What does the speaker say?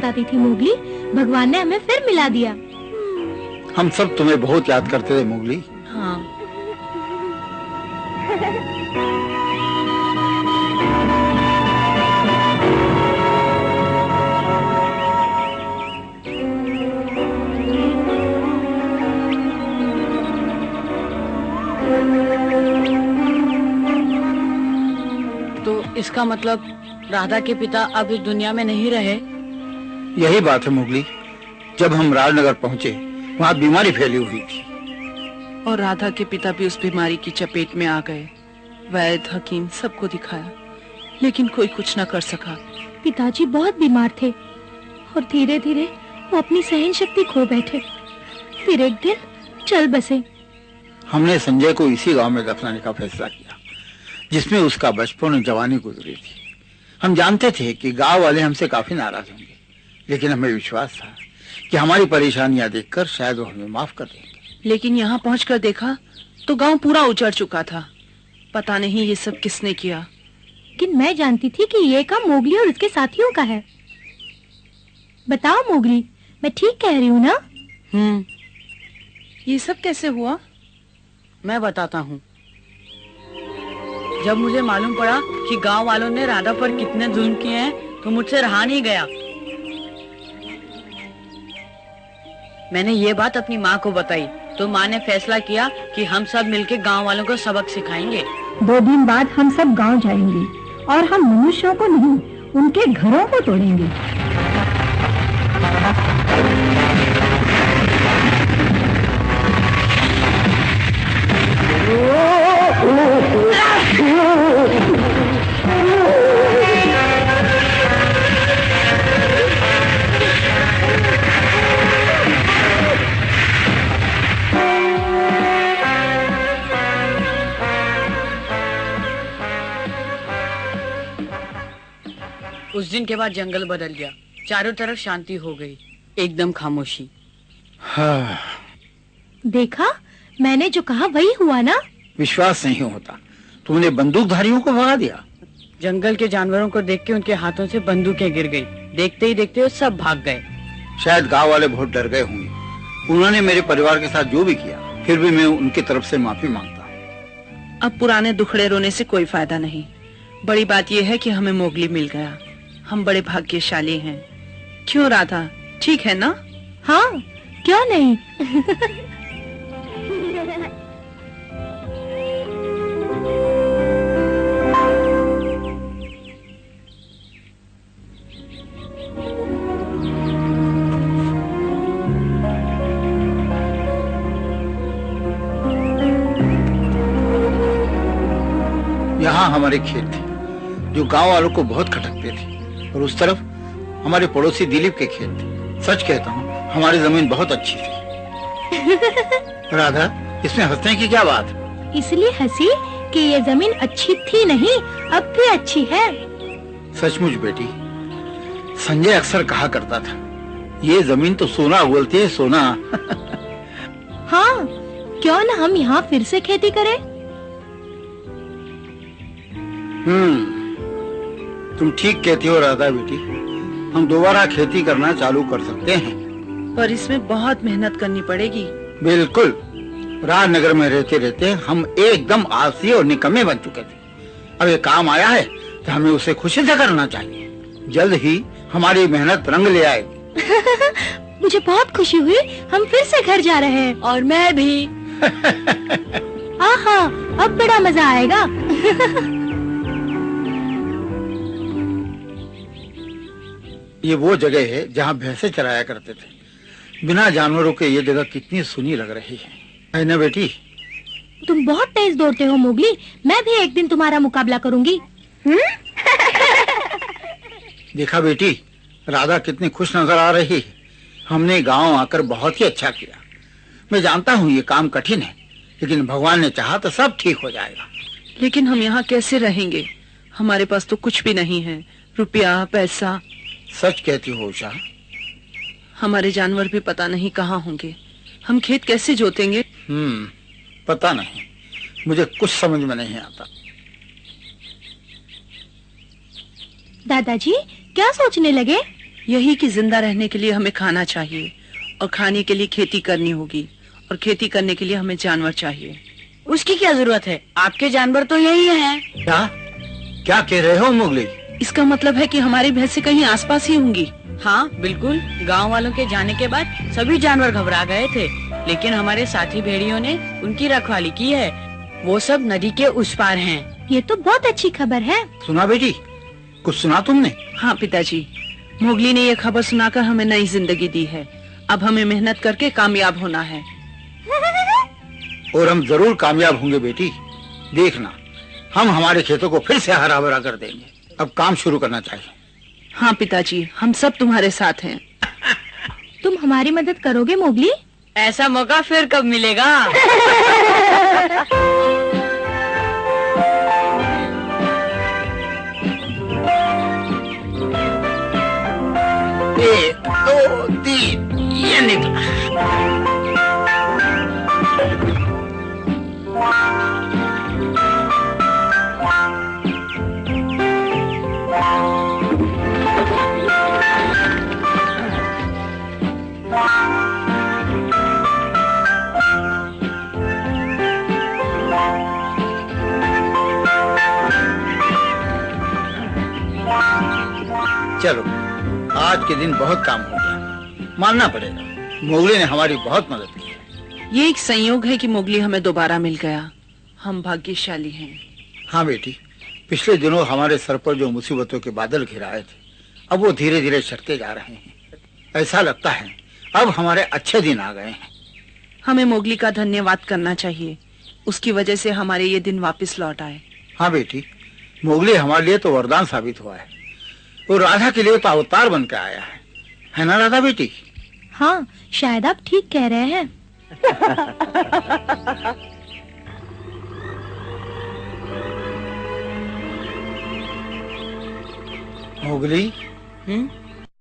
याद आती थी मोगली, भगवान ने हमें फिर मिला दिया। हम सब तुम्हें बहुत याद करते थे मोगली। हाँ। तो इसका मतलब राधा के पिता अब इस दुनिया में नहीं रहे? यही बात है मोगली। जब हम राजनगर पहुंचे, वहाँ बीमारी फैली हुई थी और राधा के पिता भी उस बीमारी की चपेट में आ गए। वैद्य, हकीम सबको दिखाया, लेकिन कोई कुछ न कर सका। पिताजी बहुत बीमार थे और धीरे धीरे वो अपनी सहन शक्ति खो बैठे। फिर एक दिन चल बसे। हमने संजय को इसी गांव में दफनाने का फैसला किया, जिसमें उसका बचपन और जवानी गुजरी थी। हम जानते थे कि गांव वाले हमसे काफी नाराज होंगे, लेकिन हमें विश्वास था कि हमारी परेशानियां देखकर शायद वो हमें माफ कर देंगे। लेकिन यहाँ पहुंचकर देखा तो गांव पूरा उजड़ चुका था। पता नहीं ये सब किसने किया। लेकिन मैं जानती थी कि ये काम मोगली और उसके साथियों का है। बताओ मोगली, मैं ठीक कह रही हूँ ना? ये सब कैसे हुआ? मैं बताता हूँ। जब मुझे मालूम पड़ा कि गांव वालों ने राधा पर कितने जुल्म किए हैं, तो मुझसे रहा नहीं गया। मैंने ये बात अपनी माँ को बताई, तो माँ ने फैसला किया कि हम सब मिलके गांव वालों को सबक सिखाएंगे। 2 दिन बाद हम सब गांव जाएंगे और हम मनुष्यों को नहीं, उनके घरों को तोड़ेंगे। उस दिन के बाद जंगल बदल गया। चारों तरफ शांति हो गई, एकदम खामोशी। हाँ। देखा, मैंने जो कहा वही हुआ ना? विश्वास नहीं होता, तुमने बंदूकधारियों को भगा दिया। जंगल के जानवरों को देख के उनके हाथों से बंदूकें गिर गई। देखते ही देखते वो सब भाग गए। शायद गांव वाले बहुत डर गए होंगे। उन्होंने मेरे परिवार के साथ जो भी किया, फिर भी मैं उनकी तरफ से माफी मांगता हूँ। अब पुराने दुखड़े रोने से कोई फायदा नहीं। बड़ी बात यह है कि हमें मोगली मिल गया। हम बड़े भाग्यशाली हैं। क्यों राधा, ठीक है ना? हाँ, क्यों नहीं। यहाँ हमारे खेत थे, जो गांव वालों को बहुत खटकते थे, और उस तरफ हमारे पड़ोसी दिलीप के खेत थे। सच कहता हूँ, हमारी जमीन बहुत अच्छी थी। राधा, इसमें हंसने की क्या बात? इसलिए हंसी कि ये जमीन अच्छी थी नहीं, अब भी अच्छी है। सचमुच बेटी, संजय अक्सर कहा करता था, ये जमीन तो सोना बोलती है, सोना। हाँ, क्यों न हम यहाँ फिर से खेती करें? तुम ठीक कहती हो राधा बेटी, हम दोबारा खेती करना चालू कर सकते हैं, पर इसमें बहुत मेहनत करनी पड़ेगी। बिल्कुल। राजनगर में रहते रहते हम एकदम आलसी और निकम्मे बन चुके थे। अब ये काम आया है तो हमें उसे खुशी से करना चाहिए। जल्द ही हमारी मेहनत रंग ले आएगी। मुझे बहुत खुशी हुई, हम फिर से घर जा रहे हैं। और मैं भी। आहा, अब बड़ा मजा आएगा। ये वो जगह है जहाँ भैंसे चराया करते थे। बिना जानवरों के ये जगह कितनी सुनी लग रही है ना बेटी? तुम बहुत तेज दौड़ते हो मोगली, मैं भी एक दिन तुम्हारा मुकाबला करूंगी। देखा बेटी, राधा कितनी खुश नजर आ रही है। हमने गांव आकर बहुत ही अच्छा किया। मैं जानता हूँ ये काम कठिन है, लेकिन भगवान ने चाहा तो सब ठीक हो जाएगा। लेकिन हम यहाँ कैसे रहेंगे? हमारे पास तो कुछ भी नहीं है, रुपया पैसा। सच कहती हो उषा। हमारे जानवर भी पता नहीं कहाँ होंगे। हम खेत कैसे जोतेंगे? पता नहीं, मुझे कुछ समझ में नहीं आता। दादाजी क्या सोचने लगे? यही कि जिंदा रहने के लिए हमें खाना चाहिए और खाने के लिए खेती करनी होगी और खेती करने के लिए हमें जानवर चाहिए। उसकी क्या जरूरत है, आपके जानवर तो यही हैं। क्या क्या कह रहे हो मुगली? इसका मतलब है कि हमारी भैंसें कहीं आसपास ही होंगी। हाँ बिल्कुल, गांव वालों के जाने के बाद सभी जानवर घबरा गए थे, लेकिन हमारे साथी भेड़ियों ने उनकी रखवाली की है। वो सब नदी के उस पार हैं। ये तो बहुत अच्छी खबर है। सुना बेटी, कुछ सुना तुमने? हाँ पिताजी, मोगली ने ये खबर सुनाकर हमें नई जिंदगी दी है। अब हमें मेहनत करके कामयाब होना है। और हम जरूर कामयाब होंगे बेटी, देखना हम हमारे खेतों को फिर से हरा भरा कर देंगे। अब काम शुरू करना चाहिए। हाँ पिताजी, हम सब तुम्हारे साथ हैं। तुम हमारी मदद करोगे मोगली? ऐसा मौका फिर कब मिलेगा? एक दो तीन, ये निकला। चलो, आज के दिन बहुत काम हो गया, मानना पड़ेगा। मोगली ने हमारी बहुत मदद की है। ये एक संयोग है कि मोगली हमें दोबारा मिल गया। हम भाग्यशाली हैं। हाँ बेटी, पिछले दिनों हमारे सर पर जो मुसीबतों के बादल घिराए थे, अब वो धीरे धीरे छटते जा रहे हैं। ऐसा लगता है अब हमारे अच्छे दिन आ गए हैं। हमें मोगली का धन्यवाद करना चाहिए। उसकी वजह से हमारे ये दिन वापस लौट आए। हाँ बेटी, मोगली हमारे लिए तो वरदान साबित हुआ है और राधा के लिए तो अवतार बन के आया है ना राधा बेटी? हाँ, शायद आप ठीक कह रहे हैं। मोगली,